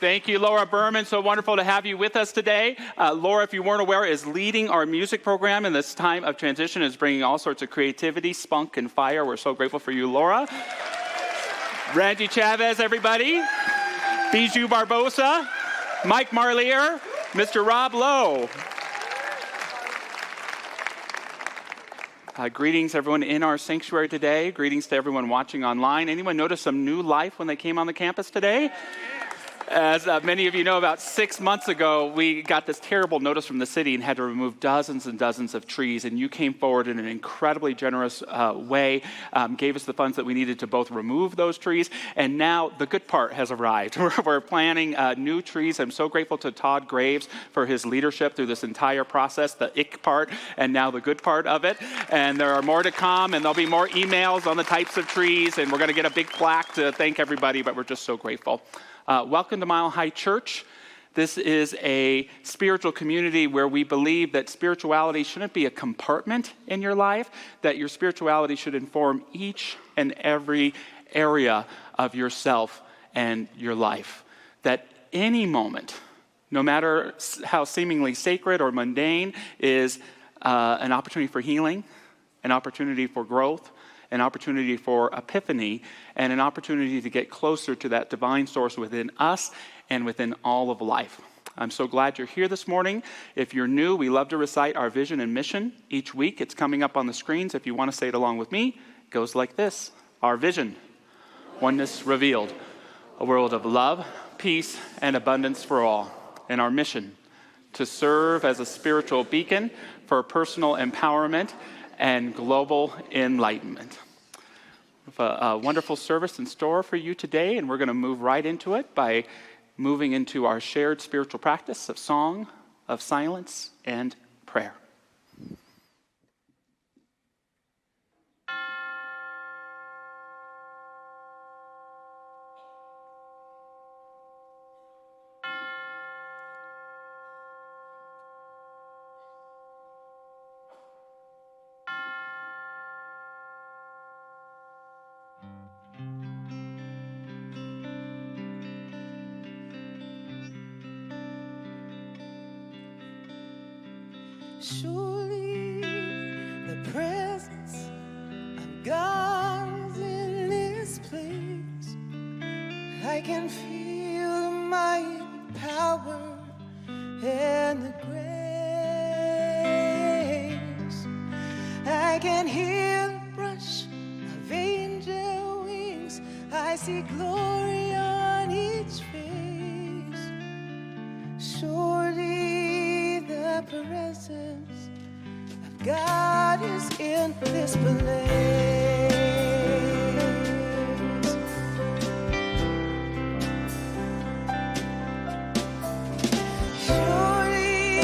Thank you, Laura Berman. So wonderful to have you with us today. Laura, if you weren't aware, is leading our music program in this time of transition, is bringing all sorts of creativity, spunk, and fire. We're so grateful for you, Laura. Randy Chavez, everybody. Bijou Barbosa. Mike Marlier. Mr. Rob Lowe. Greetings, everyone in our sanctuary today. Greetings to everyone watching online. Anyone notice some new life when they came on the campus today? As many of you know, about 6 months ago, we got this terrible notice from the city and had to remove dozens and dozens of trees. And you came forward in an incredibly generous way, gave us the funds that we needed to both remove those trees. And now the good part has arrived. We're planting new trees. I'm so grateful to Todd Graves for his leadership through this entire process, the ick part and now the good part of it. And there are more to come, and there'll be more emails on the types of trees. And we're going to get a big plaque to thank everybody, but we're just so grateful. Welcome to Mile High Church. This is a spiritual community where we believe that spirituality shouldn't be a compartment in your life, that your spirituality should inform each and every area of yourself and your life. That any moment, no matter how seemingly sacred or mundane, is an opportunity for healing, an opportunity for growth, an opportunity for epiphany, and an opportunity to get closer to that divine source within us and within all of life. I'm so glad you're here this morning. If you're new, we love to recite our vision and mission each week. It's coming up on the screens. If you want to say it along with me, it goes like this. Our vision, oneness revealed, a world of love, peace, and abundance for all. And our mission, to serve as a spiritual beacon for personal empowerment and global enlightenment. We have a wonderful service in store for you today, and we're going to move right into it by moving into our shared spiritual practice of song, of silence, and prayer. Surely the presence of God is in this place. I can feel the mighty power and the grace. I can hear the brush of angel wings. I see glory on each face. Surely the presence of God is in this place. Surely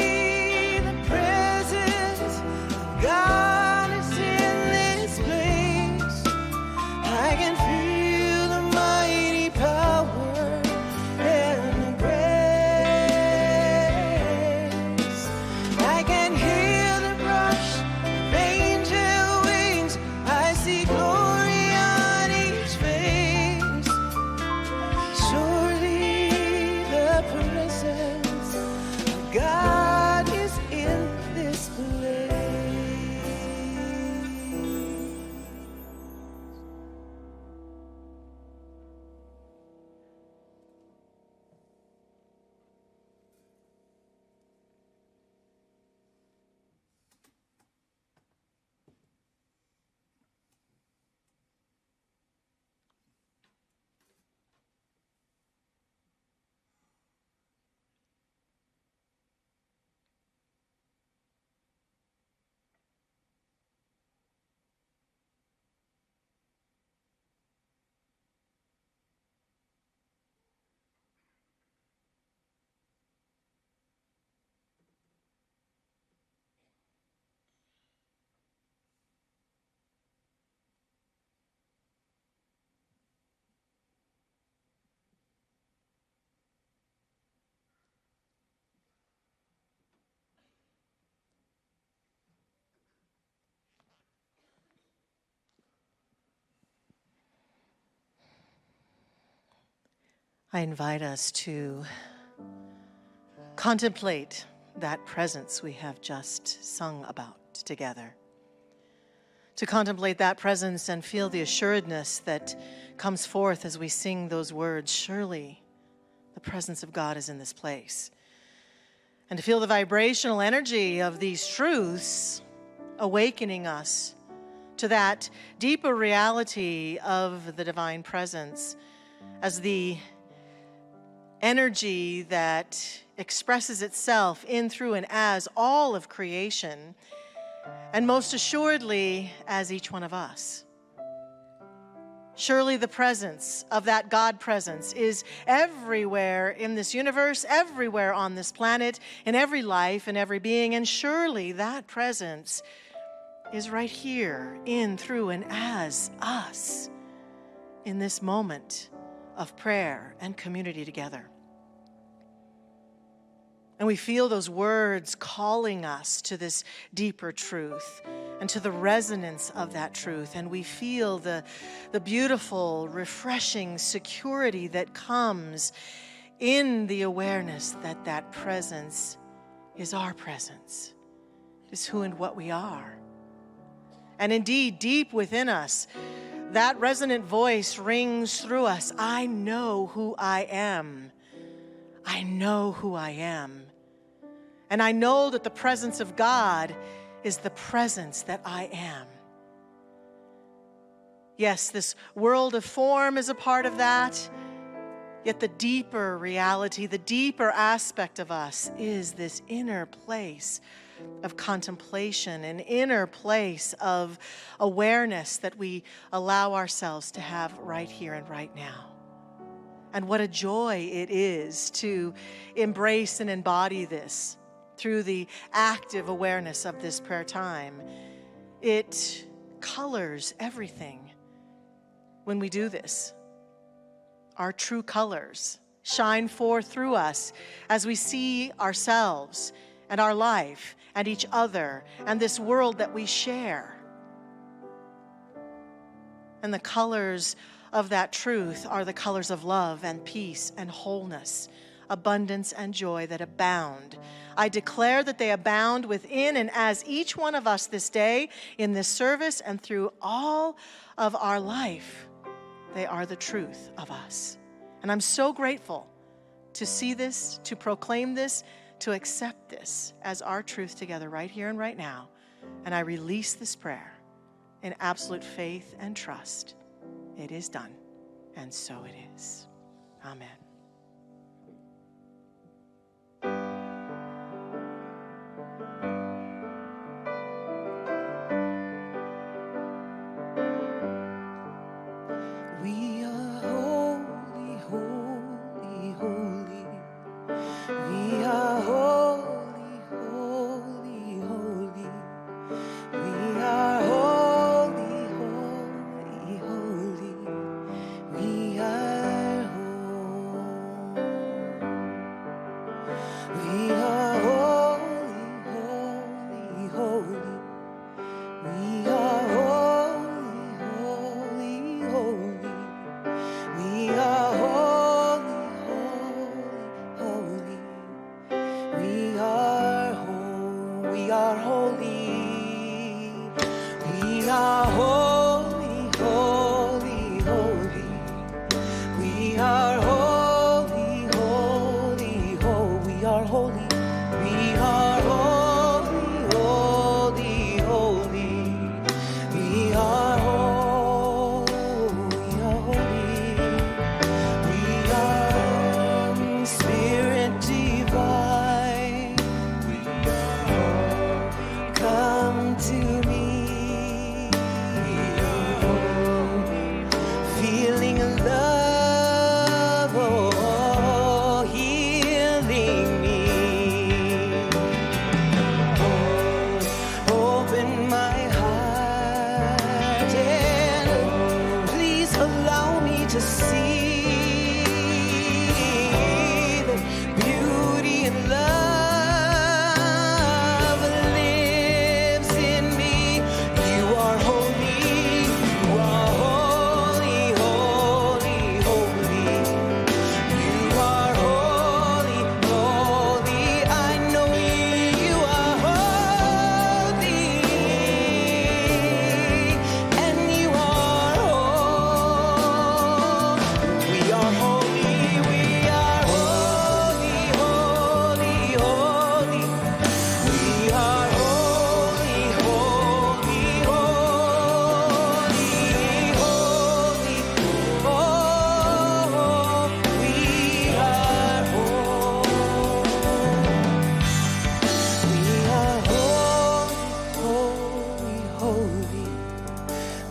the presence of God is in this place. I can feel the mighty power and the grace. I can hear the rush of angel wings. I I invite us to contemplate that presence we have just sung about together. To contemplate that presence and feel the assuredness that comes forth as we sing those words, surely the presence of God is in this place. And to feel the vibrational energy of these truths awakening us to that deeper reality of the divine presence as the energy that expresses itself in, through, and as all of creation, and most assuredly as each one of us. Surely the presence of that God presence is everywhere in this universe, everywhere on this planet, in every life, in every being, and surely that presence is right here, in, through, and as us in this moment of prayer and community together. And we feel those words calling us to this deeper truth and to the resonance of that truth. And we feel the beautiful, refreshing security that comes in the awareness that that presence is our presence, is who and what we are. And indeed, deep within us, that resonant voice rings through us. I know who I am. I know who I am. And I know that the presence of God is the presence that I am. Yes, this world of form is a part of that, yet the deeper reality, the deeper aspect of us is this inner place of contemplation, an inner place of awareness that we allow ourselves to have right here and right now. And what a joy it is to embrace and embody this through the active awareness of this prayer time. It colors everything when we do this. Our true colors shine forth through us as we see ourselves and our life and each other and this world that we share. And the colors of that truth are the colors of love and peace and wholeness, abundance and joy that abound. I declare that they abound within and as each one of us this day in this service and through all of our life. They are the truth of us. And I'm so grateful to see this, to proclaim this, to accept this as our truth together right here and right now. And I release this prayer in absolute faith and trust. It is done, and so it is. Amen. We are holy, holy, holy. We are holy, holy, holy. We are holy, holy, holy. We are holy.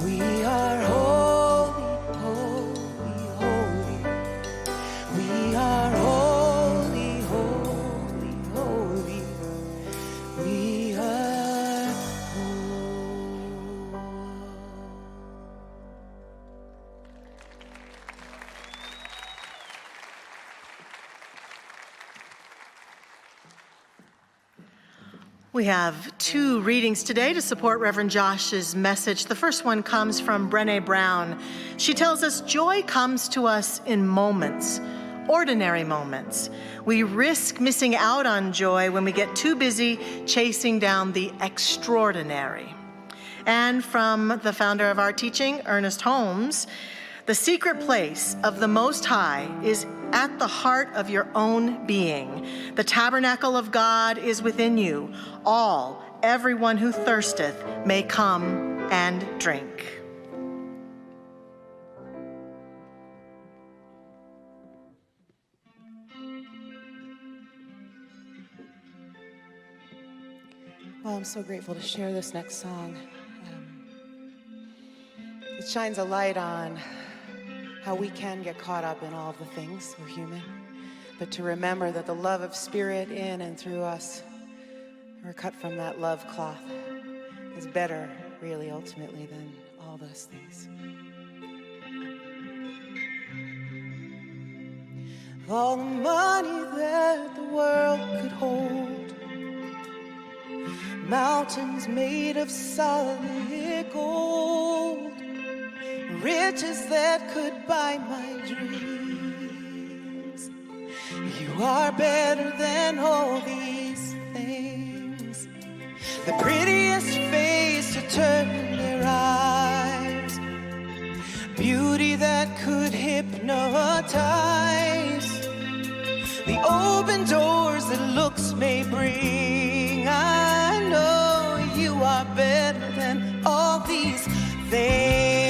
We are holy, holy, holy. We are holy, holy, holy. We are holy. We have two readings today to support Reverend Josh's message. The first one comes from Brené Brown. She tells us joy comes to us in moments, ordinary moments. We risk missing out on joy when we get too busy chasing down the extraordinary. And from the founder of our teaching, Ernest Holmes, the secret place of the Most High is at the heart of your own being. The tabernacle of God is within you. Everyone who thirsteth may come and drink. Well, I'm so grateful to share this next song. It shines a light on how we can get caught up in all of the things. We're human. But to remember that the love of Spirit in and through us, we're cut from that love cloth, is better, really, ultimately, than all those things. All the money that the world could hold, mountains made of solid gold, riches that could buy my dreams. You are better than all these things. The prettiest face to turn their eyes, beauty that could hypnotize, the open doors that looks may bring. I know you are better than all these things.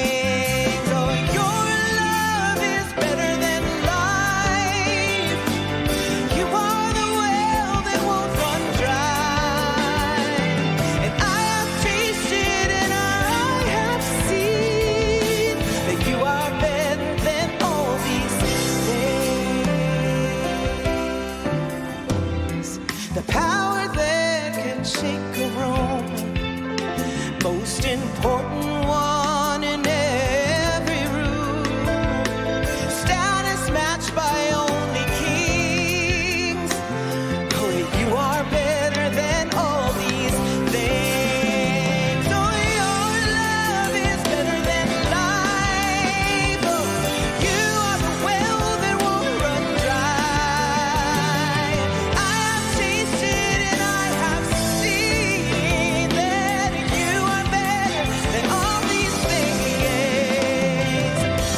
Oh, your love is better than life. You are the well that won't run dry. And I have tasted and I have seen that you are better than all these things. The power that can shake a room, most important one in every room, status matched by only kings. Oh, you are better than all these things. Oh, your love is better than life. Oh, you are the well that won't run dry. I have tasted and I have seen that you are better than all these things.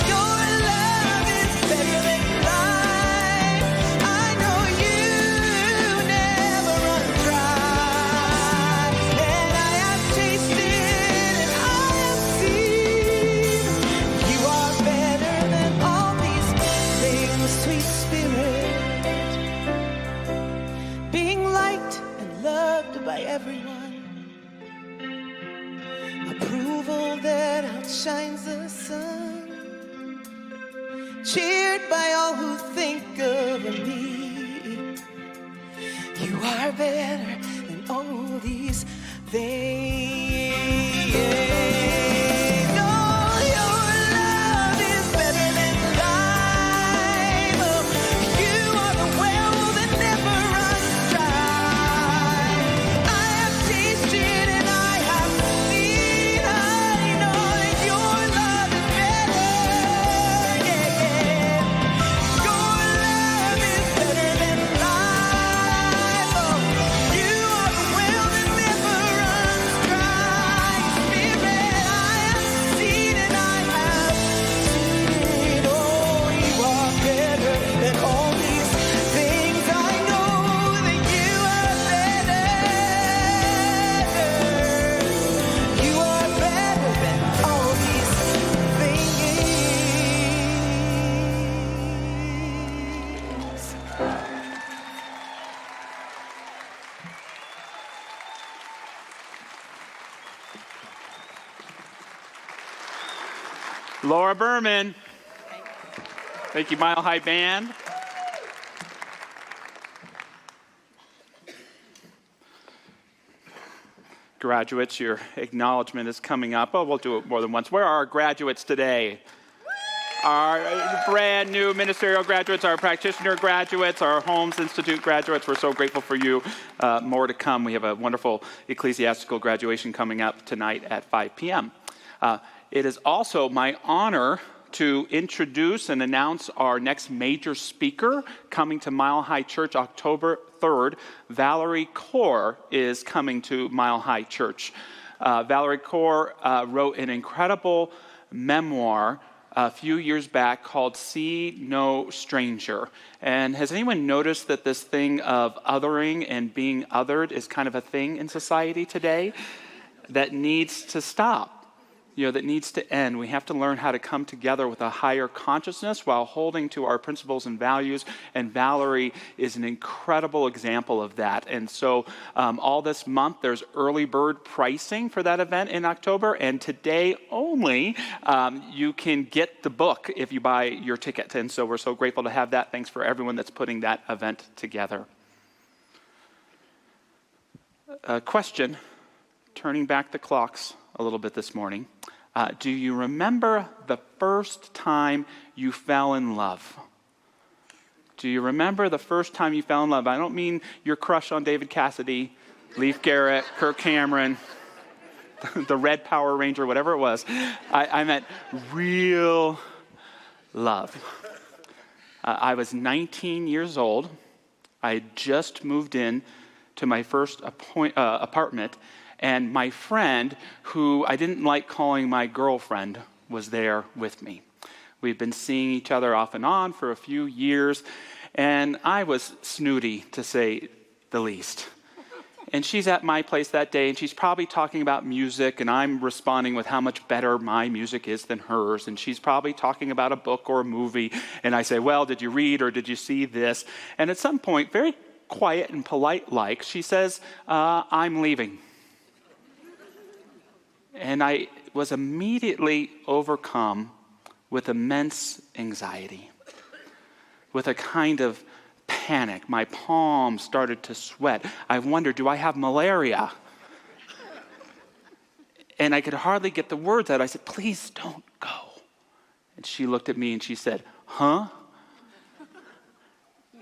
Your love is better than life. I know you never run dry. And I have tasted and I have seen you are better than all these things. Sweet Spirit, being liked and loved by everyone, approval that outshines the sun, cheered by all who think of me. You are better than all these things. Oh, your love is better than life. Oh, you are the well that never runs dry. I have tasted and I have seen. I know that your love is better. Yeah, yeah. Your love is better than life. Oh, you are the well that never runs dry. Spirit, Laura Berman. Thank you, Mile High Band. Graduates, your acknowledgement is coming up. Oh, we'll do it more than once. Where are our graduates today? Our brand new ministerial graduates, our practitioner graduates, our Holmes Institute graduates. We're so grateful for you. More to come. We have a wonderful ecclesiastical graduation coming up tonight at 5 p.m. It is also my honor to introduce and announce our next major speaker coming to Mile High Church October 3rd. Valerie Kaur is coming to Mile High Church. Valerie Kaur wrote an incredible memoir a few years back called See No Stranger. And has anyone noticed that this thing of othering and being othered is kind of a thing in society today that needs to stop? That needs to end. We have to learn how to come together with a higher consciousness while holding to our principles and values. And Valerie is an incredible example of that. And so all this month, there's early bird pricing for that event in October. And today only, you can get the book if you buy your ticket. And so we're so grateful to have that. Thanks for everyone that's putting that event together. Question, turning back the clocks a little bit this morning. Do you remember the first time you fell in love? Do you remember the first time you fell in love? I don't mean your crush on David Cassidy, Leif Garrett, Kirk Cameron, the Red Power Ranger, whatever it was. I meant real love. I was 19 years old. I had just moved in to my first apartment. And my friend, who I didn't like calling my girlfriend, was there with me. We've been seeing each other off and on for a few years, and I was snooty, to say the least. And she's at my place that day, and she's probably talking about music, and I'm responding with how much better my music is than hers. And she's probably talking about a book or a movie, and I say, well, did you read or did you see this? And at some point, very quiet and polite-like, she says, I'm leaving. And I was immediately overcome with immense anxiety, with a kind of panic. My palms started to sweat. I wondered, do I have malaria? And I could hardly get the words out. I said, please don't go. And she looked at me and she said, huh?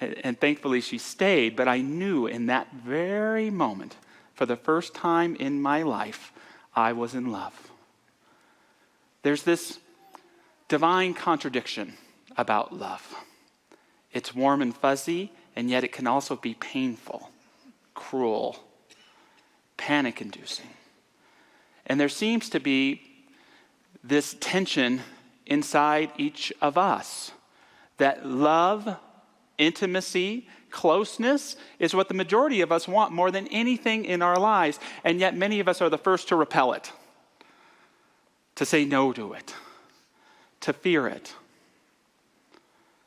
And thankfully she stayed, but I knew in that very moment, for the first time in my life, I was in love. There's this divine contradiction about love. It's warm and fuzzy, and yet it can also be painful, cruel, panic-inducing. And there seems to be this tension inside each of us that love, intimacy, closeness is what the majority of us want more than anything in our lives, and yet many of us are the first to repel it, to say no to it, to fear it.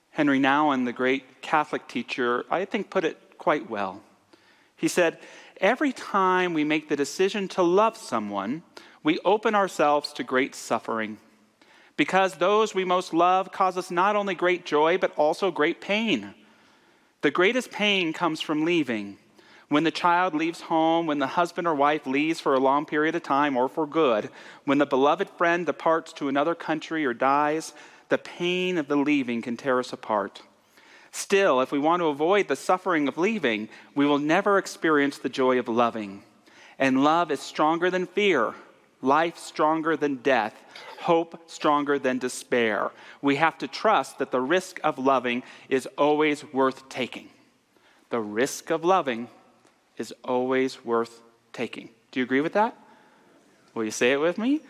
Henry Nouwen, the great Catholic teacher, I think put it quite well. He said, every time we make the decision to love someone, we open ourselves to great suffering, because those we most love cause us not only great joy, but also great pain. The greatest pain comes from leaving. When the child leaves home, when the husband or wife leaves for a long period of time or for good, when the beloved friend departs to another country or dies, the pain of the leaving can tear us apart. Still, if we want to avoid the suffering of leaving, we will never experience the joy of loving. And love is stronger than fear, life stronger than death, hope stronger than despair. We have to trust that the risk of loving is always worth taking. The risk of loving is always worth taking. Do you agree with that? Will you say it with me?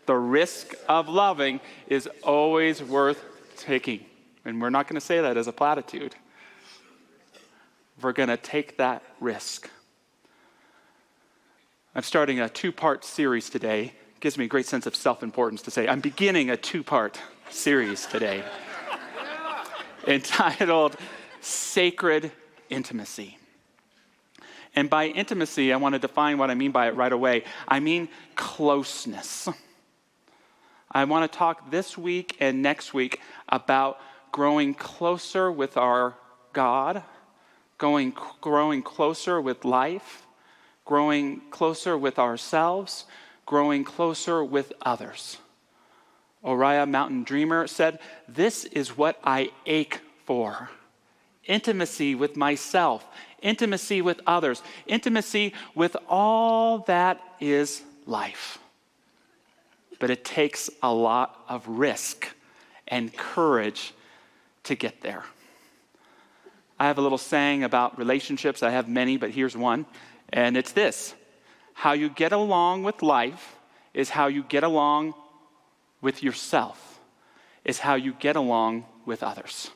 The risk of loving is always worth taking. And we're not going to say that as a platitude. We're going to take that risk. I'm starting a 2-part series today. It gives me a great sense of self-importance to say I'm beginning a 2-part series today entitled Sacred Intimacy. And by intimacy, I want to define what I mean by it right away. I mean closeness. I want to talk this week and next week about growing closer with our God, growing closer with life, growing closer with ourselves, growing closer with others. Uriah Mountain Dreamer said, "This is what I ache for. Intimacy with myself, intimacy with others, intimacy with all that is life." But it takes a lot of risk and courage to get there. I have a little saying about relationships. I have many, but here's one. And it's this: how you get along with life is how you get along with yourself, is how you get along with others.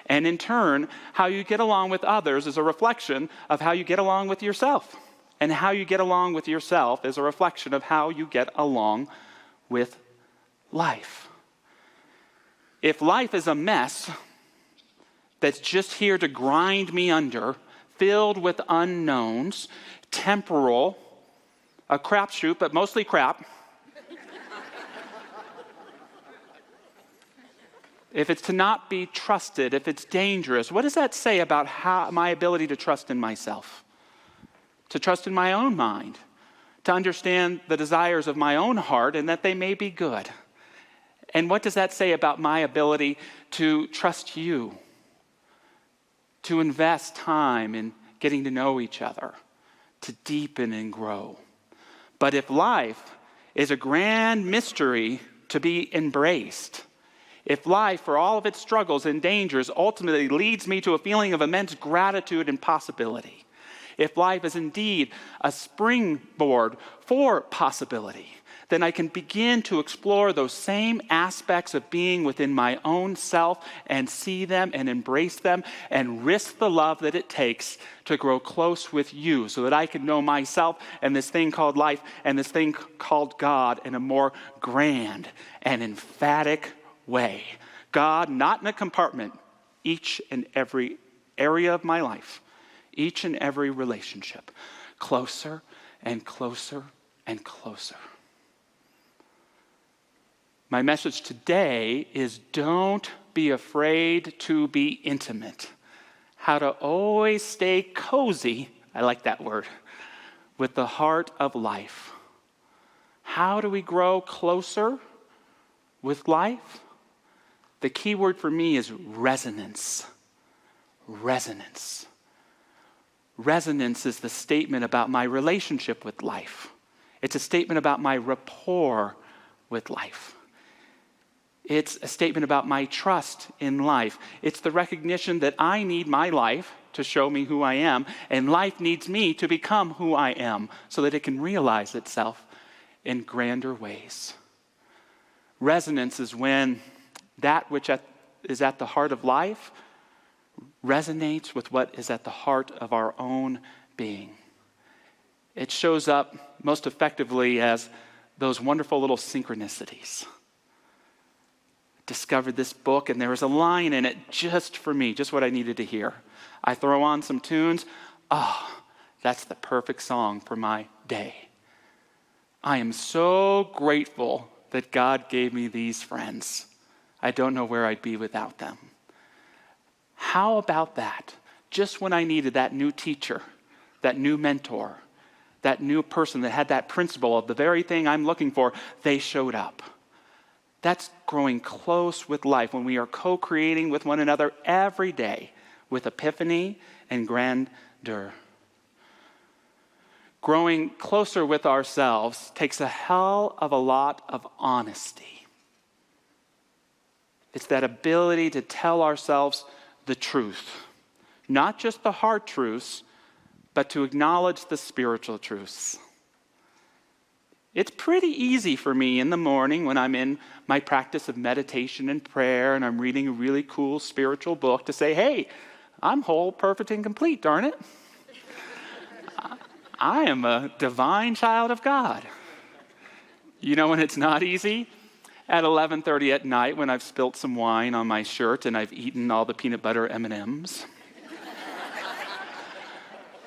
And in turn, how you get along with others is a reflection of how you get along with yourself. And how you get along with yourself is a reflection of how you get along with life. If life is a mess that's just here to grind me under, filled with unknowns, temporal, a crapshoot, but mostly crap, if it's to not be trusted, if it's dangerous, what does that say about my ability to trust in myself? To trust in my own mind, to understand the desires of my own heart and that they may be good. And what does that say about my ability to trust you, to invest time in getting to know each other, to deepen and grow? But if life is a grand mystery to be embraced, if life, for all of its struggles and dangers, ultimately leads me to a feeling of immense gratitude and possibility, if life is indeed a springboard for possibility, then I can begin to explore those same aspects of being within my own self and see them and embrace them and risk the love that it takes to grow close with you so that I can know myself and this thing called life and this thing called God in a more grand and emphatic way. God, not in a compartment, each and every area of my life, each and every relationship, closer and closer and closer. My message today is don't be afraid to be intimate. How to always stay cozy, I like that word, with the heart of life. How do we grow closer with life? The key word for me is resonance. Resonance. Resonance is the statement about my relationship with life. It's a statement about my rapport with life. It's a statement about my trust in life. It's the recognition that I need my life to show me who I am, and life needs me to become who I am so that it can realize itself in grander ways. Resonance is when that which is at the heart of life resonates with what is at the heart of our own being. It shows up most effectively as those wonderful little synchronicities. Discovered this book, and there was a line in it just for me, just what I needed to hear. I throw on some tunes. That's the perfect song for my day. I am so grateful that God gave me these friends. I don't know where I'd be without them. How about that? Just when I needed that new teacher, that new mentor, that new person that had that principle of the very thing I'm looking for, they showed up. That's growing close with life when we are co-creating with one another every day with epiphany and grandeur. Growing closer with ourselves takes a hell of a lot of honesty. It's that ability to tell ourselves the truth, not just the hard truths, but to acknowledge the spiritual truths. It's pretty easy for me in the morning when I'm in my practice of meditation and prayer and I'm reading a really cool spiritual book to say, hey, I'm whole, perfect, and complete, darn it. I am a divine child of God. You know when it's not easy? At 11:30 at night when I've spilt some wine on my shirt and I've eaten all the peanut butter M&Ms.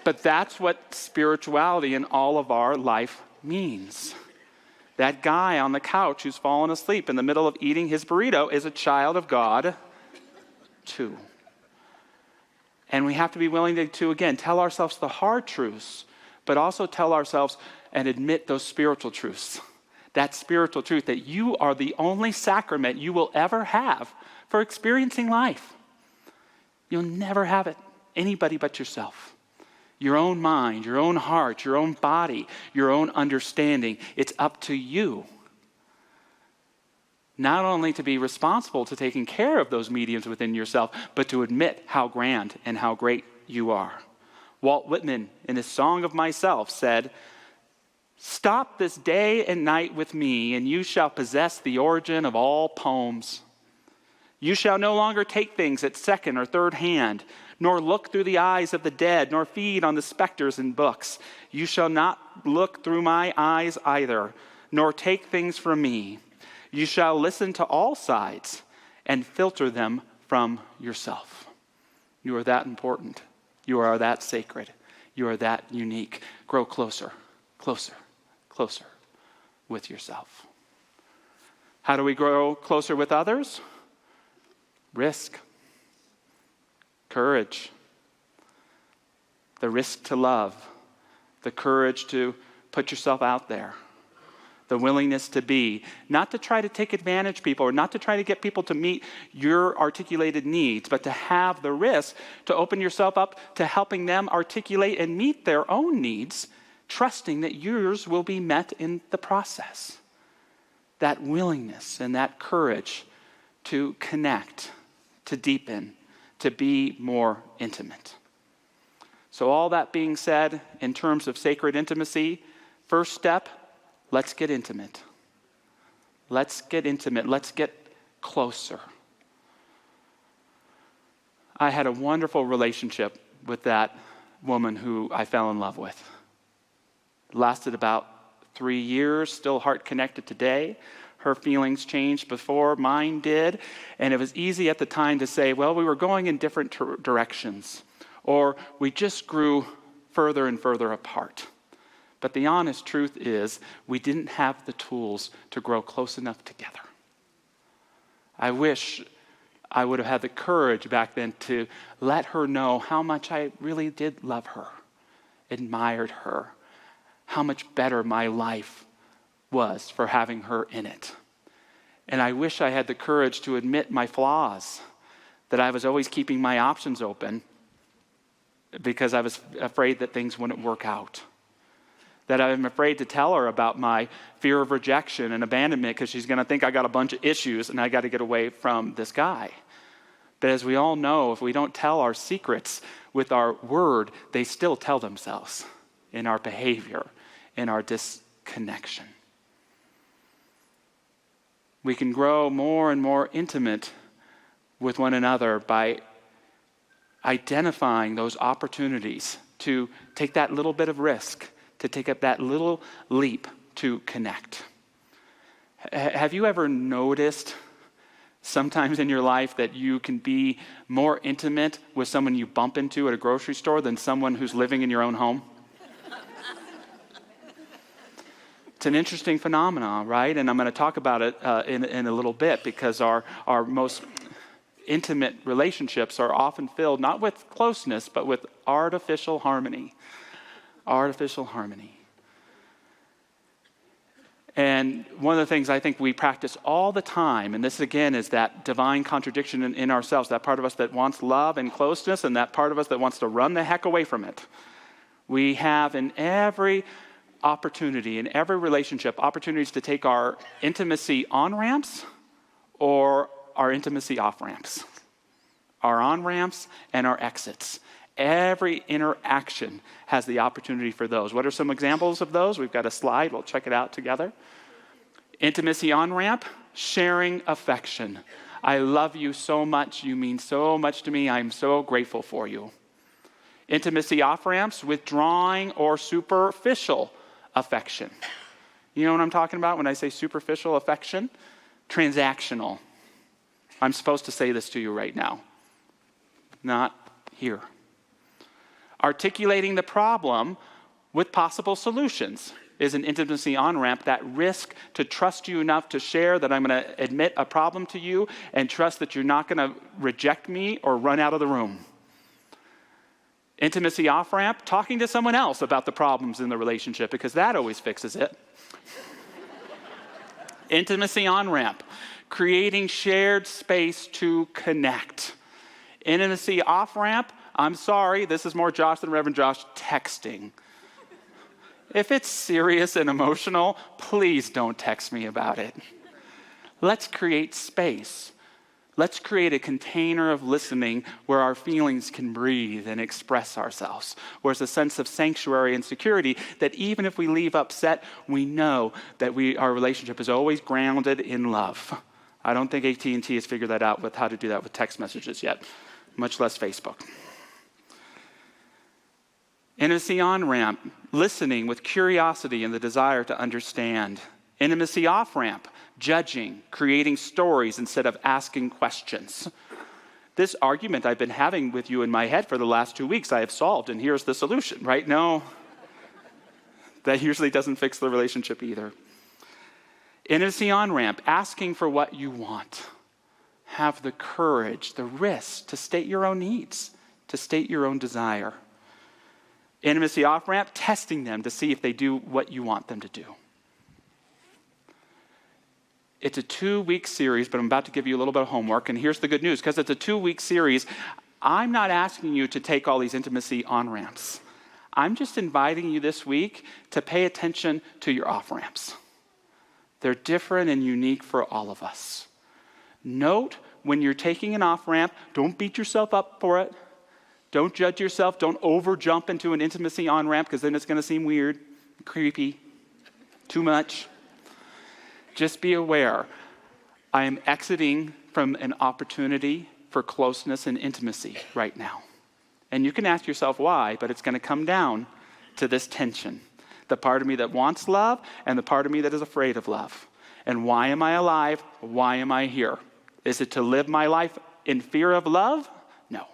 But that's what spirituality in all of our life means. That guy on the couch who's fallen asleep in the middle of eating his burrito is a child of God too. And we have to be willing to again, tell ourselves the hard truths, but also tell ourselves and admit those spiritual truths. That spiritual truth that you are the only sacrament you will ever have for experiencing life. You'll never have it, anybody but yourself. Your own mind, your own heart, your own body, your own understanding. It's up to you. Not only to be responsible to taking care of those mediums within yourself, but to admit how grand and how great you are. Walt Whitman, in his Song of Myself, said, "Stop this day and night with me, and you shall possess the origin of all poems. You shall no longer take things at second or third hand, nor look through the eyes of the dead, nor feed on the specters in books. You shall not look through my eyes either, nor take things from me. You shall listen to all sides and filter them from yourself." You are that important. You are that sacred. You are that unique. Grow closer, closer, closer with yourself. How do we grow closer with others? Risk. Courage. The risk to love. The courage to put yourself out there. The willingness to be, not to try to take advantage of people or not to try to get people to meet your articulated needs, but to have the risk to open yourself up to helping them articulate and meet their own needs, trusting that yours will be met in the process. That willingness and that courage to connect, to deepen, to be more intimate. So all that being said, in terms of sacred intimacy, first step, let's get intimate. Let's get intimate. Let's get closer. I had a wonderful relationship with that woman who I fell in love with. It lasted about 3 years, still heart connected today. Her feelings changed before mine did. And it was easy at the time to say, well, we were going in different directions. Or we just grew further and further apart. But the honest truth is, we didn't have the tools to grow close enough together. I wish I would have had the courage back then to let her know how much I really did love her, admired her, how much better my life was for having her in it. And I wish I had the courage to admit my flaws, that I was always keeping my options open because I was afraid that things wouldn't work out. That I'm afraid to tell her about my fear of rejection and abandonment because she's going to think I got a bunch of issues and I got to get away from this guy. But as we all know, if we don't tell our secrets with our word, they still tell themselves in our behavior, in our disconnection. We can grow more and more intimate with one another by identifying those opportunities to take that little bit of risk, to take up that little leap to connect. Have you ever noticed sometimes in your life that you can be more intimate with someone you bump into at a grocery store than someone who's living in your own home? It's an interesting phenomenon, right? And I'm going to talk about it in a little bit because our most intimate relationships are often filled not with closeness, but with artificial harmony. Artificial harmony. And one of the things I think we practice all the time, and this again is that divine contradiction in ourselves, that part of us that wants love and closeness and that part of us that wants to run the heck away from it. We have in every opportunity, in every relationship, opportunities to take our intimacy on-ramps or our intimacy off-ramps. Our on-ramps and our exits. Every interaction has the opportunity for those. What are some examples of those? We've got a slide. We'll check it out together. Intimacy on-ramp, sharing affection. I love you so much. You mean so much to me. I'm so grateful for you. Intimacy off-ramps, withdrawing or superficial affection. You know what I'm talking about when I say superficial affection? Transactional. I'm supposed to say this to you right now. Not here. Articulating the problem with possible solutions. is an intimacy on-ramp, that risk to trust you enough to share that I'm going to admit a problem to you and trust that you're not going to reject me or run out of the room. Intimacy off-ramp, talking to someone else about the problems in the relationship, because that always fixes it. Intimacy on-ramp, creating shared space to connect. Intimacy off-ramp, I'm sorry, this is more Josh than Reverend Josh, texting. If it's serious and emotional, please don't text me about it. Let's create space. Let's create a container of listening where our feelings can breathe and express ourselves, where there's a sense of sanctuary and security that even if we leave upset, we know that our relationship is always grounded in love. I don't think AT&T has figured that out with how to do that with text messages yet, much less Facebook. Intimacy on-ramp, listening with curiosity and the desire to understand. Intimacy off-ramp, judging, creating stories instead of asking questions. This argument I've been having with you in my head for the last 2 weeks, I have solved, and here's the solution, right? No, that usually doesn't fix the relationship either. Intimacy on-ramp, asking for what you want. Have the courage, the risk to state your own needs, to state your own desire. Intimacy off-ramp, testing them to see if they do what you want them to do. It's a 2-week series, but I'm about to give you a little bit of homework, and here's the good news. Because it's a 2-week series, I'm not asking you to take all these intimacy on-ramps. I'm just inviting you this week to pay attention to your off-ramps. They're different and unique for all of us. Note when you're taking an off-ramp, don't beat yourself up for it. Don't judge yourself. Don't over-jump into an intimacy on-ramp, because then it's going to seem weird, creepy, too much. Just be aware. I am exiting from an opportunity for closeness and intimacy right now. And you can ask yourself why, but it's going to come down to this tension. The part of me that wants love and the part of me that is afraid of love. And why am I alive? Why am I here? Is it to live my life in fear of love? No.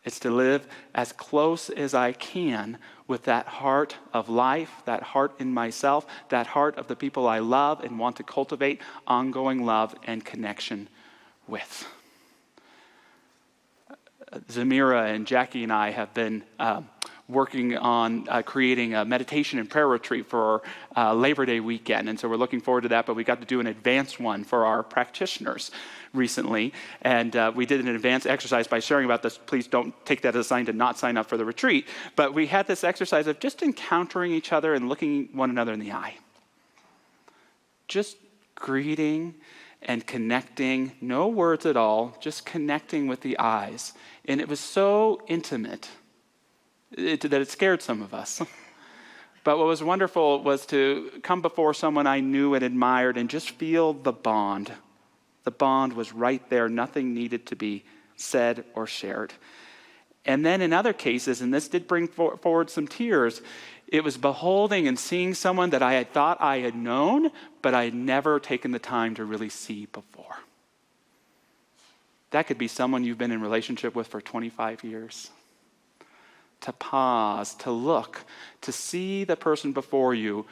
It's to live as close as I can with that heart of life, that heart in myself, that heart of the people I love and want to cultivate ongoing love and connection with. Zamira and Jackie and I have been working on creating a meditation and prayer retreat for Labor Day weekend. And so we're looking forward to that, but we got to do an advanced one for our practitioners recently. And we did an advanced exercise by sharing about this. Please don't take that as a sign to not sign up for the retreat. But we had this exercise of just encountering each other and looking one another in the eye. Just greeting and connecting, no words at all, just connecting with the eyes. And it was so intimate that it scared some of us. But what was wonderful was to come before someone I knew and admired and just feel the bond. The bond was right there. Nothing needed to be said or shared. And then in other cases, and this did bring forward some tears, it was beholding and seeing someone that I had thought I had known, but I had never taken the time to really see before. That could be someone you've been in relationship with for 25 years. To pause, to look, to see the person before you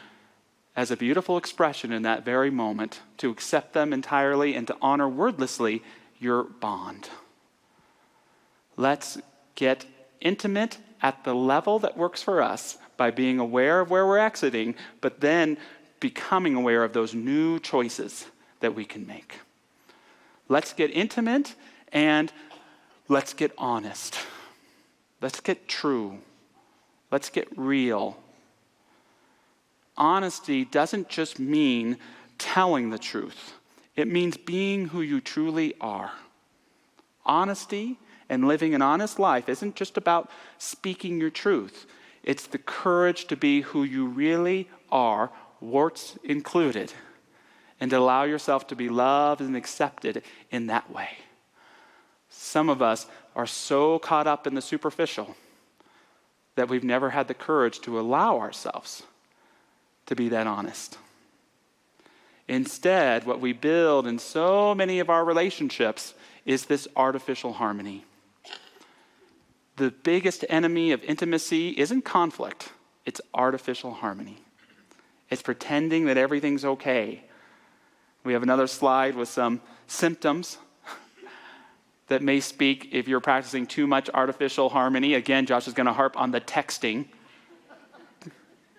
as a beautiful expression in that very moment, to accept them entirely and to honor wordlessly your bond. Let's get intimate at the level that works for us by being aware of where we're exiting, but then becoming aware of those new choices that we can make. Let's get intimate and let's get honest. Let's get true. Let's get real. Honesty doesn't just mean telling the truth. It means being who you truly are. Honesty and living an honest life isn't just about speaking your truth. It's the courage to be who you really are, warts included, and to allow yourself to be loved and accepted in that way. Some of us are so caught up in the superficial that we've never had the courage to allow ourselves to be that honest. Instead, what we build in so many of our relationships is this artificial harmony. The biggest enemy of intimacy isn't conflict, It's artificial harmony. It's pretending that everything's okay. We have another slide with some symptoms that may speak if you're practicing too much artificial harmony. Again, Josh is going to harp on the texting.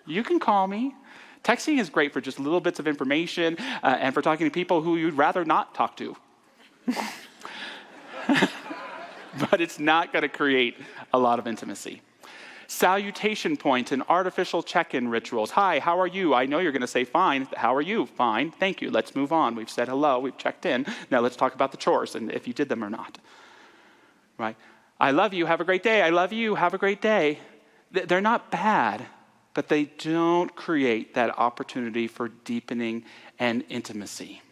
You can call me. Texting is great for just little bits of information and for talking to people who you'd rather not talk to. But it's not going to create a lot of intimacy. Salutation points and artificial check-in rituals. Hi, how are you? I know you're going to say fine. How are you? Fine. Thank you. Let's move on. We've said hello. We've checked in. Now let's talk about the chores and if you did them or not. Right? I love you. Have a great day. I love you. Have a great day. They're not bad, but they don't create that opportunity for deepening and intimacy.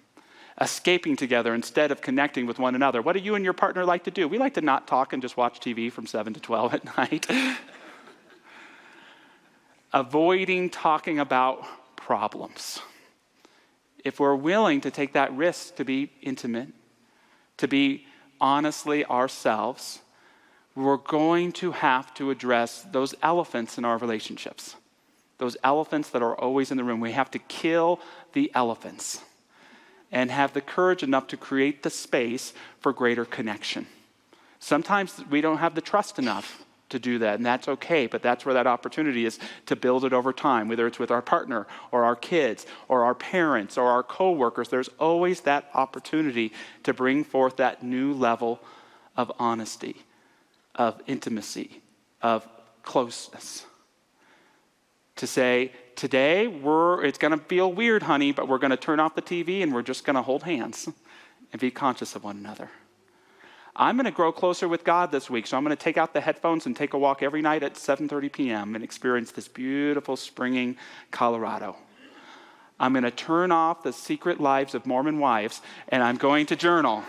Escaping together instead of connecting with one another. What do you and your partner like to do? We like to not talk and just watch TV from 7 to 12 at night. Avoiding talking about problems. If we're willing to take that risk to be intimate, to be honestly ourselves, we're going to have to address those elephants in our relationships. Those elephants that are always in the room. We have to kill the elephants and have the courage enough to create the space for greater connection. Sometimes we don't have the trust enough to do that, and that's okay, but that's where that opportunity is to build it over time, whether it's with our partner or our kids or our parents or our coworkers. There's always that opportunity to bring forth that new level of honesty, of intimacy, of closeness. To say, today, it's going to feel weird, honey, but we're going to turn off the TV and we're just going to hold hands and be conscious of one another. I'm going to grow closer with God this week, so I'm going to take out the headphones and take a walk every night at 7:30 p.m. and experience this beautiful springing Colorado. I'm going to turn off the secret lives of Mormon wives, and I'm going to journal.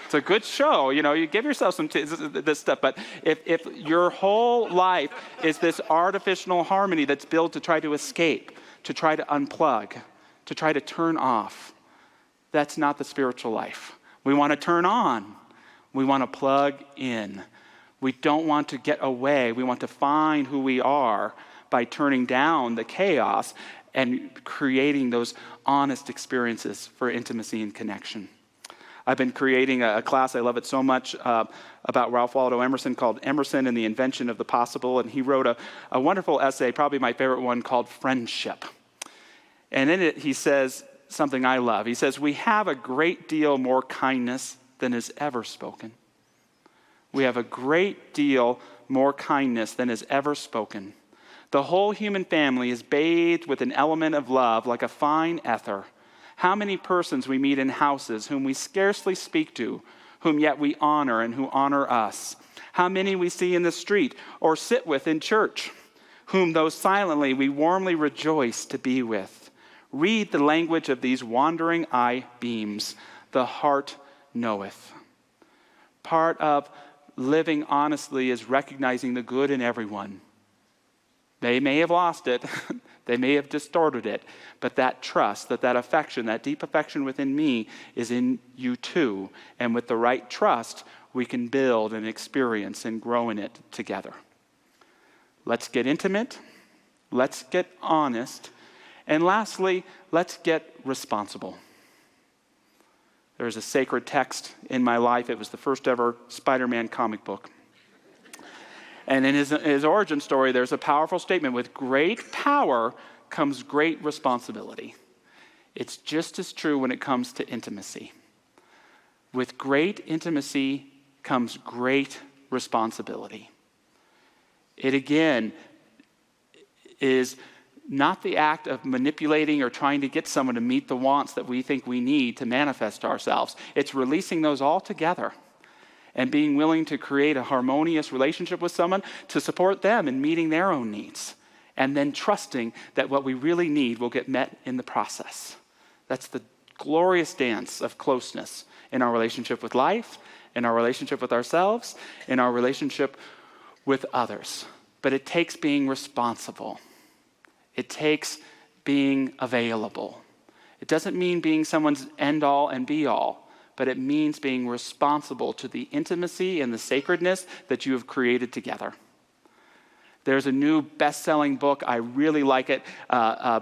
It's a good show, you give yourself some this stuff, but if your whole life is this artificial harmony that's built to try to escape, to try to unplug, to try to turn off, that's not the spiritual life. We want to turn on. We want to plug in. We don't want to get away. We want to find who we are by turning down the chaos and creating those honest experiences for intimacy and connection. I've been creating a class, I love it so much, about Ralph Waldo Emerson called Emerson and the Invention of the Possible. And he wrote a wonderful essay, probably my favorite one, called Friendship. And in it, he says something I love. He says, we have a great deal more kindness than is ever spoken. We have a great deal more kindness than is ever spoken. The whole human family is bathed with an element of love like a fine ether. How many persons we meet in houses whom we scarcely speak to, whom yet we honor and who honor us. How many we see in the street or sit with in church, whom though silently we warmly rejoice to be with. Read the language of these wandering eye beams. The heart knoweth. Part of living honestly is recognizing the good in everyone. They may have lost it. They may have distorted it, but that trust, that affection, that deep affection within me is in you too. And with the right trust, we can build and experience and grow in it together. Let's get intimate. Let's get honest. And lastly, let's get responsible. There's a sacred text in my life. It was the first ever Spider-Man comic book. And in his origin story, there's a powerful statement. With great power comes great responsibility. It's just as true when it comes to intimacy. With great intimacy comes great responsibility. It again is not the act of manipulating or trying to get someone to meet the wants that we think we need to manifest ourselves. It's releasing those all together and being willing to create a harmonious relationship with someone to support them in meeting their own needs, and then trusting that what we really need will get met in the process. That's the glorious dance of closeness in our relationship with life, in our relationship with ourselves, in our relationship with others. But it takes being responsible. It takes being available. It doesn't mean being someone's end-all and be-all, but it means being responsible to the intimacy and the sacredness that you have created together. There's a new best-selling book. I really like it.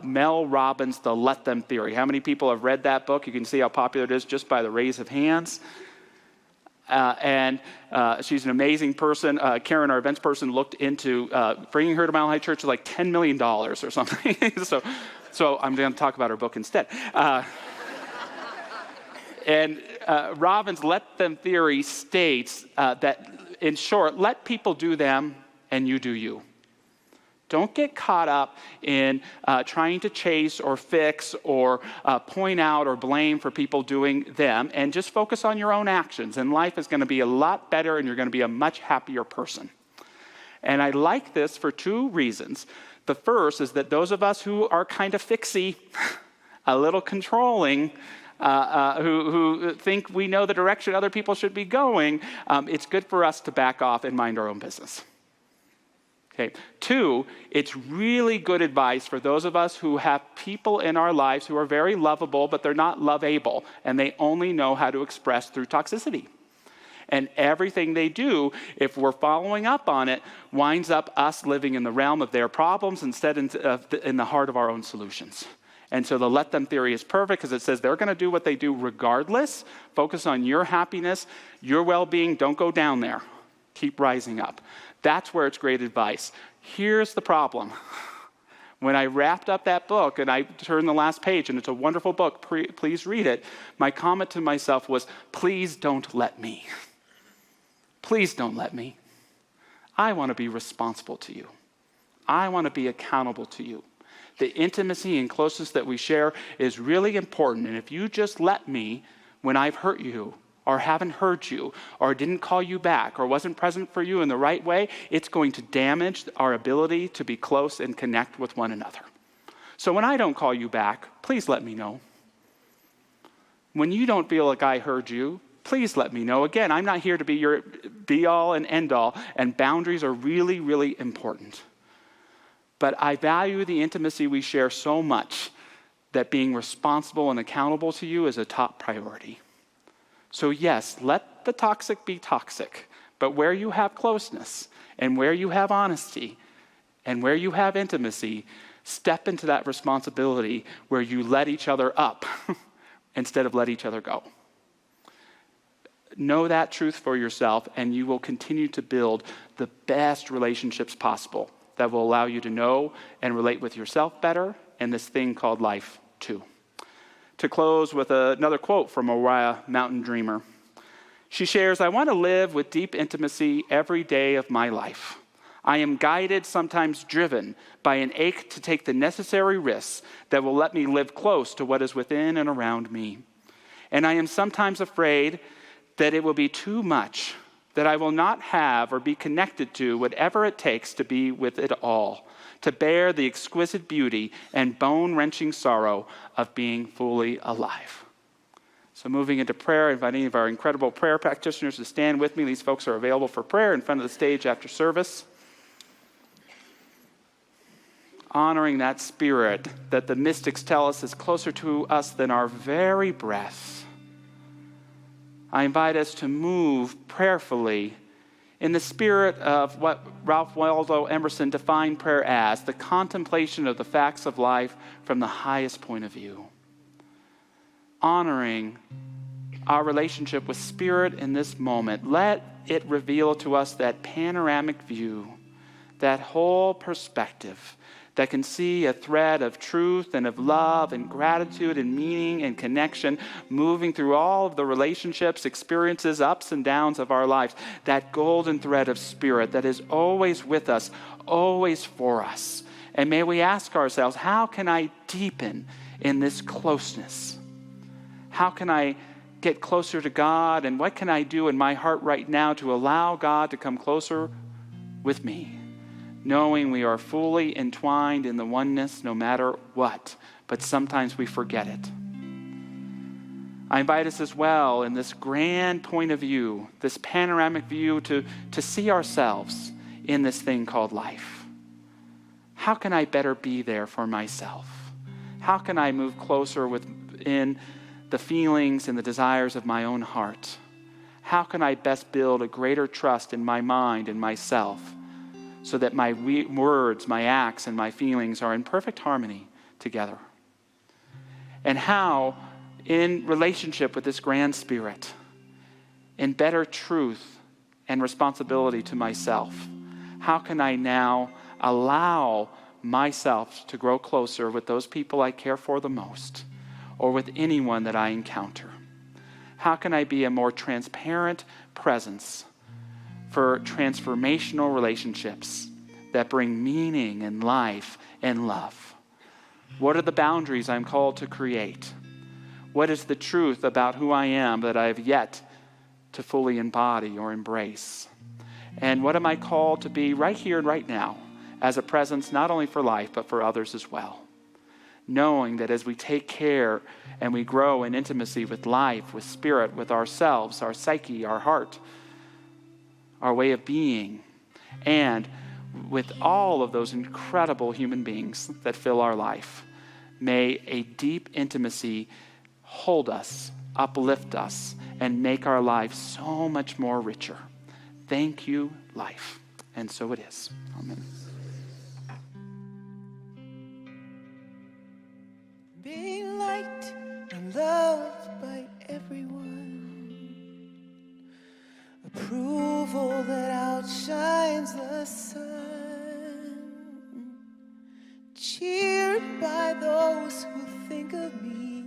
Mel Robbins' The Let Them Theory. How many people have read that book? You can see how popular it is just by the raise of hands. And she's an amazing person. Karen, our events person, looked into bringing her to Mile High Church for like $10 million or something. so I'm going to talk about her book instead. And Robbins' Let Them Theory states that, in short, let people do them and you do you. Don't get caught up in trying to chase or fix or point out or blame for people doing them, and just focus on your own actions. And life is going to be a lot better, and you're going to be a much happier person. And I like this for two reasons. The first is that those of us who are kind of fixy, a little controlling, who think we know the direction other people should be going, it's good for us to back off and mind our own business. Okay. Two, it's really good advice for those of us who have people in our lives who are very lovable, but they're not love-able, and they only know how to express through toxicity. And everything they do, if we're following up on it, winds up us living in the realm of their problems instead of in the heart of our own solutions. And so the let them theory is perfect because it says they're going to do what they do regardless. Focus on your happiness, your well-being. Don't go down there. Keep rising up. That's where it's great advice. Here's the problem. When I wrapped up that book and I turned the last page, and it's a wonderful book, please read it, my comment to myself was, please don't let me. Please don't let me. I want to be responsible to you. I want to be accountable to you. The intimacy and closeness that we share is really important. And if you just let me when I've hurt you, or haven't heard you, or didn't call you back, or wasn't present for you in the right way, it's going to damage our ability to be close and connect with one another. So when I don't call you back, please let me know. When you don't feel like I heard you, please let me know. Again, I'm not here to be your be-all and end-all, and boundaries are really, really important. But I value the intimacy we share so much that being responsible and accountable to you is a top priority. So yes, let the toxic be toxic, but where you have closeness and where you have honesty and where you have intimacy, step into that responsibility where you let each other up instead of let each other go. Know that truth for yourself, and you will continue to build the best relationships possible that will allow you to know and relate with yourself better and this thing called life too. To close with another quote from Mariah Mountain Dreamer. She shares, I want to live with deep intimacy every day of my life. I am guided, sometimes driven, by an ache to take the necessary risks that will let me live close to what is within and around me. And I am sometimes afraid that it will be too much, that I will not have or be connected to whatever it takes to be with it all, to bear the exquisite beauty and bone-wrenching sorrow of being fully alive. So moving into prayer, inviting any of our incredible prayer practitioners to stand with me. These folks are available for prayer in front of the stage after service. Honoring that spirit that the mystics tell us is closer to us than our very breath. I invite us to move prayerfully in the spirit of what Ralph Waldo Emerson defined prayer as, the contemplation of the facts of life from the highest point of view. Honoring our relationship with Spirit in this moment, let it reveal to us that panoramic view, that whole perspective that can see a thread of truth and of love and gratitude and meaning and connection moving through all of the relationships, experiences, ups and downs of our lives. That golden thread of Spirit that is always with us, always for us. And may we ask ourselves, how can I deepen in this closeness? How can I get closer to God? And what can I do in my heart right now to allow God to come closer with me? Knowing we are fully entwined in the oneness no matter what, but sometimes we forget it. I invite us as well in this grand point of view, this panoramic view, to see ourselves in this thing called life. How can I better be there for myself? How can I move closer within the feelings and the desires of my own heart? How can I best build a greater trust in my mind and myself so that my words, my acts, and my feelings are in perfect harmony together. And how, in relationship with this grand spirit, in better truth and responsibility to myself, how can I now allow myself to grow closer with those people I care for the most, or with anyone that I encounter? How can I be a more transparent presence for transformational relationships that bring meaning and life and love? What are the boundaries I'm called to create? What is the truth about who I am that I have yet to fully embody or embrace? And what am I called to be right here and right now as a presence not only for life but for others as well? Knowing that as we take care and we grow in intimacy with life, with spirit, with ourselves, our psyche, our heart, our way of being, and with all of those incredible human beings that fill our life, may a deep intimacy hold us, uplift us, and make our lives so much more richer. Thank you, life. And so it is. Amen. Being liked and loved by everyone. Approval that outshines the sun. Cheered by those who think of me.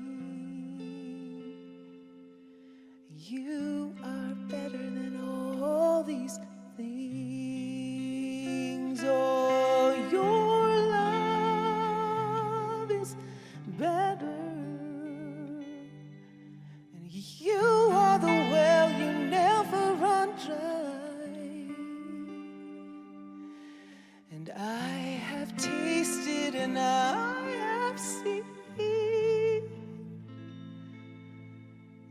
You are better than all these things. Oh, your love is better. And you are the well you never run dry. And I have tasted and I have seen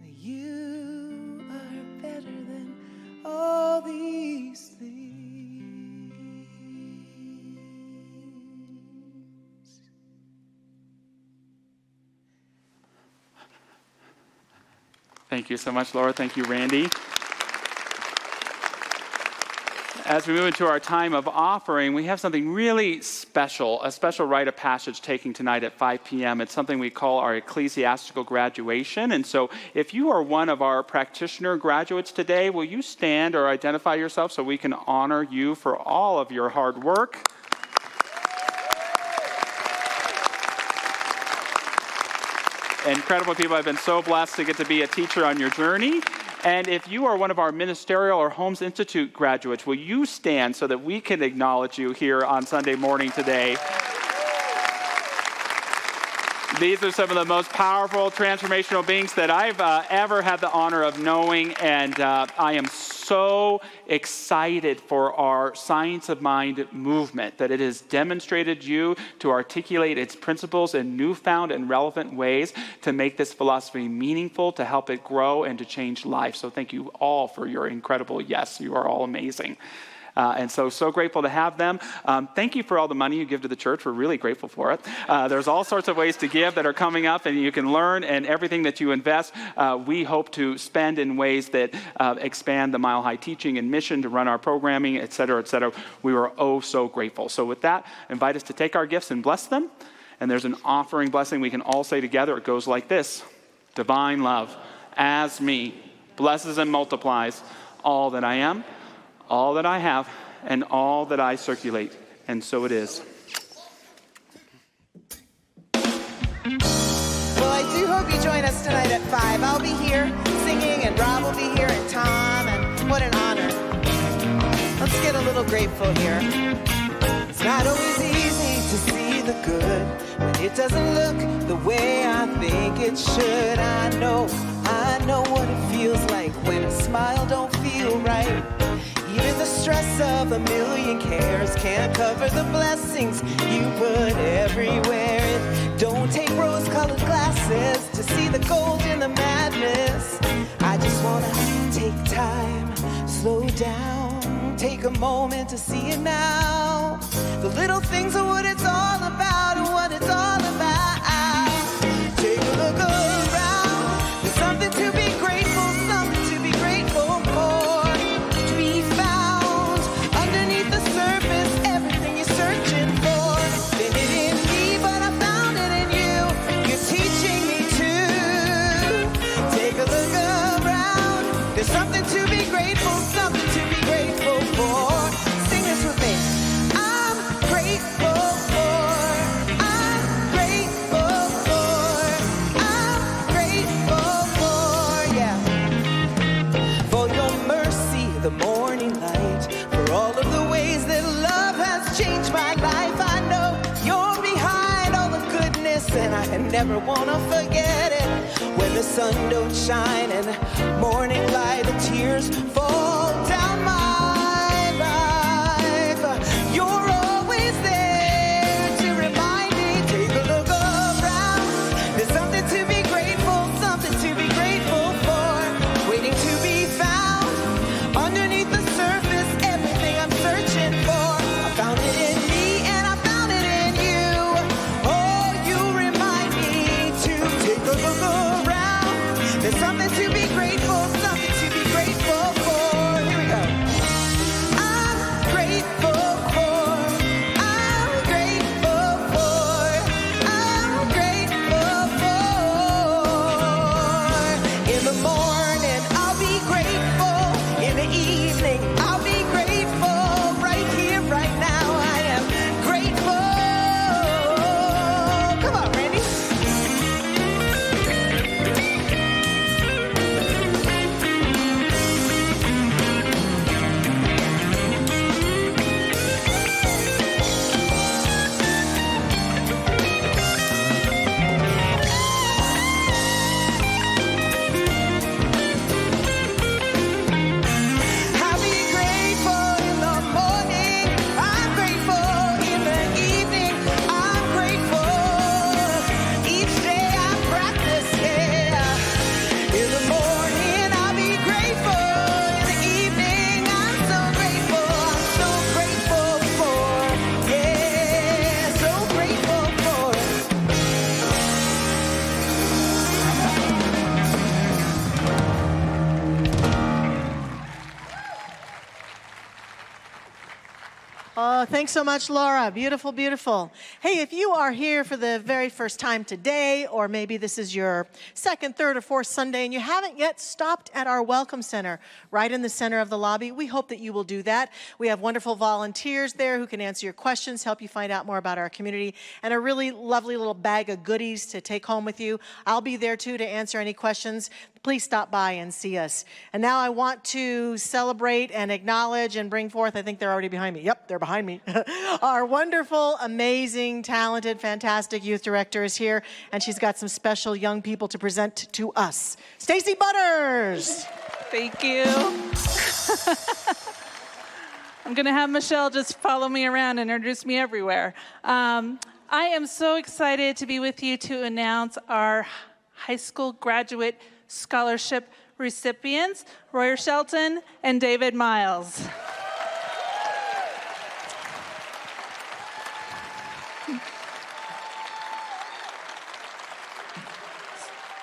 that you are better than all these things. Thank you so much, Laura. Thank you, Randy. As we move into our time of offering, we have something really special, a special rite of passage taking tonight at 5 p.m. It's something we call our ecclesiastical graduation. And so if you are one of our practitioner graduates today, will you stand or identify yourself so we can honor you for all of your hard work? Incredible people. I've been so blessed to get to be a teacher on your journey. And if you are one of our ministerial or Homes Institute graduates, will you stand so that we can acknowledge you here on Sunday morning today? These are some of the most powerful, transformational beings that I've ever had the honor of knowing, and I am so excited for our Science of Mind movement, that it has demonstrated you to articulate its principles in newfound and relevant ways to make this philosophy meaningful, to help it grow, and to change life. So thank you all for your incredible yes. You are all amazing. And so grateful to have them. Thank you for all the money you give to the church. We're really grateful for it. There's all sorts of ways to give that are coming up, and you can learn, and everything that you invest, we hope to spend in ways that expand the Mile High teaching and mission to run our programming, et cetera, et cetera. We are so grateful. So with that, invite us to take our gifts and bless them. And there's an offering blessing we can all say together. It goes like this: divine love, as me, blesses and multiplies all that I am, all that I have, and all that I circulate. And so it is. Well, I do hope you join us tonight at 5. I'll be here singing, and Rob will be here, and Tom, and what an honor. Let's get a little grateful here. It's not always easy to see the good when it doesn't look the way I think it should. I know what it feels like when a smile don't feel right. Even the stress of a million cares can't cover the blessings you put everywhere. It don't take rose-colored glasses to see the gold in the madness. I just wanna take time, slow down, take a moment to see it now. The little things are what it's all about, and what it's all about. Take a look around. There's something to be grateful, something to be grateful for. To be found underneath the surface never wanna forget it. When the sun don't shine and morning light, the tears fall down my life. You're always there to remind me. Take a look around. There's something to be grateful, something to be grateful for, waiting to be found underneath the surface. Everything I'm searching for, I found it in me and I found it in you. Oh, you remind me to take a look around. There's something to be grateful, something to be grateful for. Here we go. I'm grateful for, I'm grateful for, I'm grateful for. In the morning, I'll be grateful. In the evening, I'll be grateful. Right here, right now, I am grateful. Come on, Randy. I'll be grateful in the morning. I'm grateful in the evening. I'm grateful each day I practice, yeah. In the morning, I'll be grateful. In the evening, I'm so grateful. I'm so grateful for, yeah, so grateful for. Oh, thanks so much, Laura. Beautiful, beautiful. Hey, if you are here for the very first time today, or maybe this is your second, third, or fourth Sunday, and you haven't yet stopped at our Welcome Center right in the center of the lobby, we hope that you will do that. We have wonderful volunteers there who can answer your questions, help you find out more about our community, and a really lovely little bag of goodies to take home with you. I'll be there too to answer any questions. Please stop by and see us. And now I want to celebrate and acknowledge and bring forth, I think they're already behind me. Yep, they're behind me. Our wonderful, amazing, talented, fantastic youth director is here, and she's got some special young people to present to us. Stacy Butters. Thank you. I'm going to have Michelle just follow me around and introduce me everywhere. I am so excited to be with you to announce our high school graduate scholarship recipients, Royer Shelton and David Miles.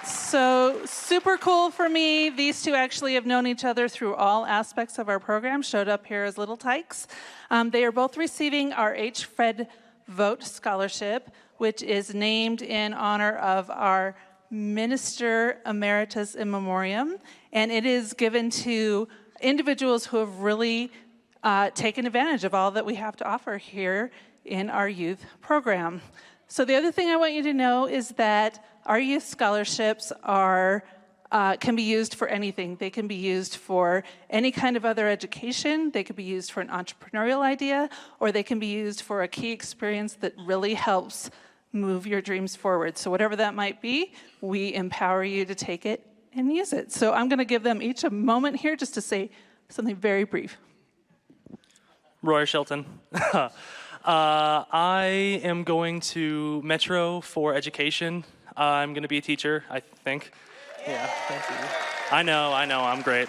So super cool for me. These two actually have known each other through all aspects of our program, showed up here as little tykes. They are both receiving our H. Fred Vogt Scholarship, which is named in honor of our Minister Emeritus in Memoriam, and it is given to individuals who have really taken advantage of all that we have to offer here in our youth program. So the other thing I want you to know is that our youth scholarships can be used for anything. They can be used for any kind of other education. They could be used for an entrepreneurial idea, or they can be used for a key experience that really helps move your dreams forward. So whatever that might be, we empower you to take it and use it. So I'm going to give them each a moment here just to say something very brief. Royer Shelton. I am going to Metro for education. I'm going to be a teacher, I think. Yeah, thank you. I know, I'm great.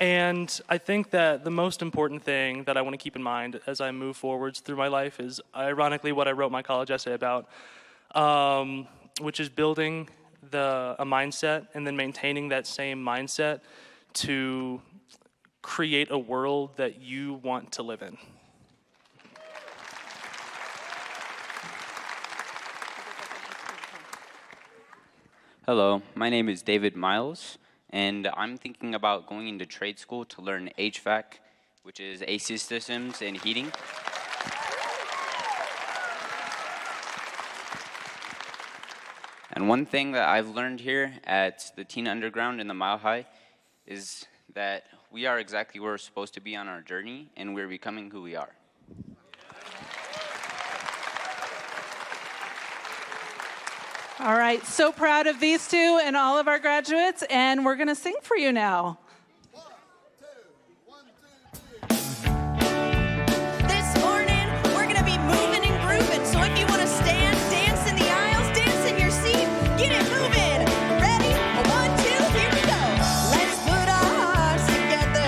And I think that the most important thing that I want to keep in mind as I move forwards through my life is ironically what I wrote my college essay about, which is building a mindset and then maintaining that same mindset to create a world that you want to live in. Hello, my name is David Miles, and I'm thinking about going into trade school to learn HVAC, which is AC systems and heating. And one thing that I've learned here at the Teen Underground and the Mile High is that we are exactly where we're supposed to be on our journey, and we're becoming who we are. All right, so proud of these two and all of our graduates, and we're going to sing for you now. This morning, we're going to be moving and grooving. So if you want to stand, dance in the aisles, dance in your seat, get it moving. Ready? 1, 2, here we go. Let's put our hearts together.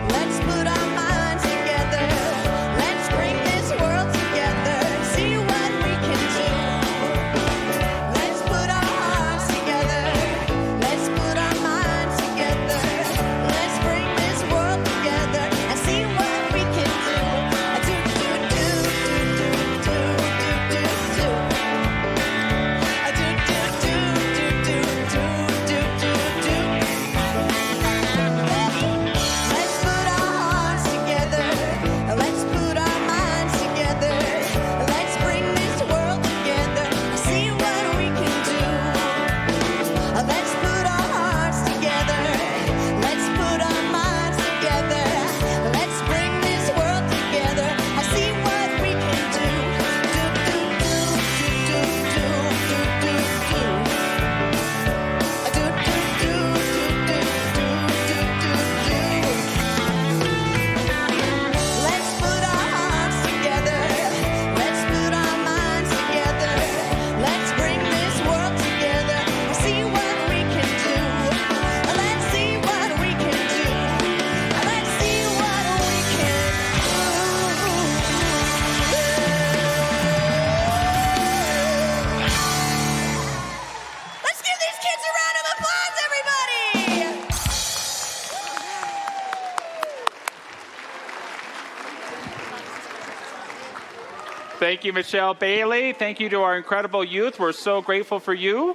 Let's put our minds together. Let's bring this world together. See what we can do. Let's put our hearts together. Let's put our minds together. Let's bring this world together and see what we can do. Do, do, do, do, do, do, do, do. Do, do, do, do, do, do, do, do. Let's put our hearts together. Let's put our minds together. Let's bring this world together. See what we can do. Let's put our hearts together. Let's put our minds together. Let's bring this world together. See what we can do. Do, do, do, do, do, do, do, do. Do, do, do, do, do, do, do, do. Let's put our hearts together. Let's put our minds together. Let's bring this world together. See what we can do. Let's see what we can do. Let's see what we can do. Let's give these kids a round of applause, everybody! Thank you, Michelle Bailey. Thank you to our incredible youth. We're so grateful for you.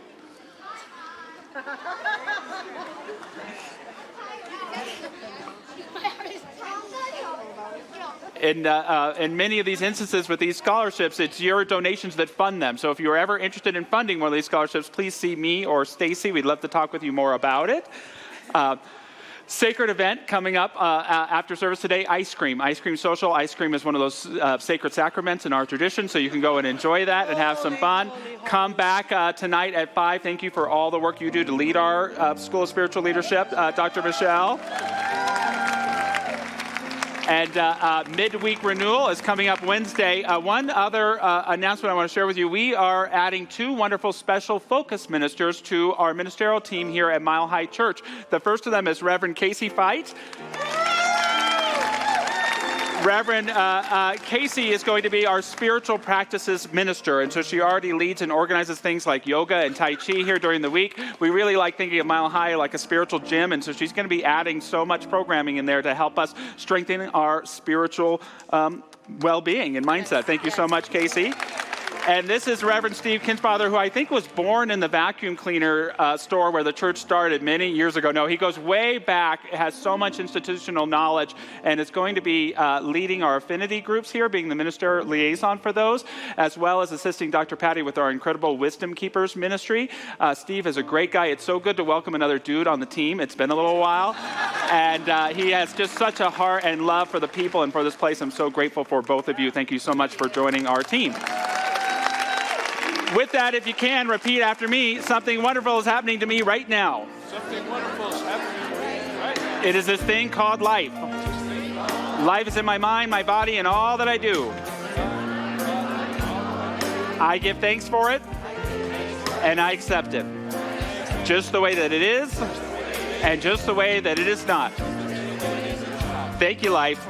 In many of these instances with these scholarships, it's your donations that fund them. So if you're ever interested in funding one of these scholarships, please see me or Stacy. We'd love to talk with you more about it. Sacred event coming up after service today, ice cream social. Ice cream is one of those sacred sacraments in our tradition, so you can go and enjoy that and have some fun. Come back tonight at 5. Thank you for all the work you do to lead our School of Spiritual Leadership, Dr. Michelle. And midweek renewal is coming up Wednesday. One other announcement I want to share with you. We are adding 2 wonderful special focus ministers to our ministerial team here at Mile High Church. The first of them is Reverend Casey Fight. Reverend Casey is going to be our spiritual practices minister, and so she already leads and organizes things like yoga and Tai Chi here during the week. We really like thinking of Mile High like a spiritual gym, and so she's going to be adding so much programming in there to help us strengthen our spiritual well-being and mindset. Thank you so much, Casey. And this is Reverend Steve Kinsfather, who I think was born in the vacuum cleaner store where the church started many years ago. No, he goes way back, has so much institutional knowledge, and is going to be leading our affinity groups here, being the minister liaison for those, as well as assisting Dr. Patty with our incredible Wisdom Keepers ministry. Steve is a great guy. It's so good to welcome another dude on the team. It's been a little while. And he has just such a heart and love for the people and for this place. I'm so grateful for both of you. Thank you so much for joining our team. With that, if you can, repeat after me. Something wonderful is happening to me right now. Something wonderful is happening to me right now. It is this thing called life. Life is in my mind, my body, and all that I do. I give thanks for it, and I accept it. Just the way that it is, and just the way that it is not. Thank you, life.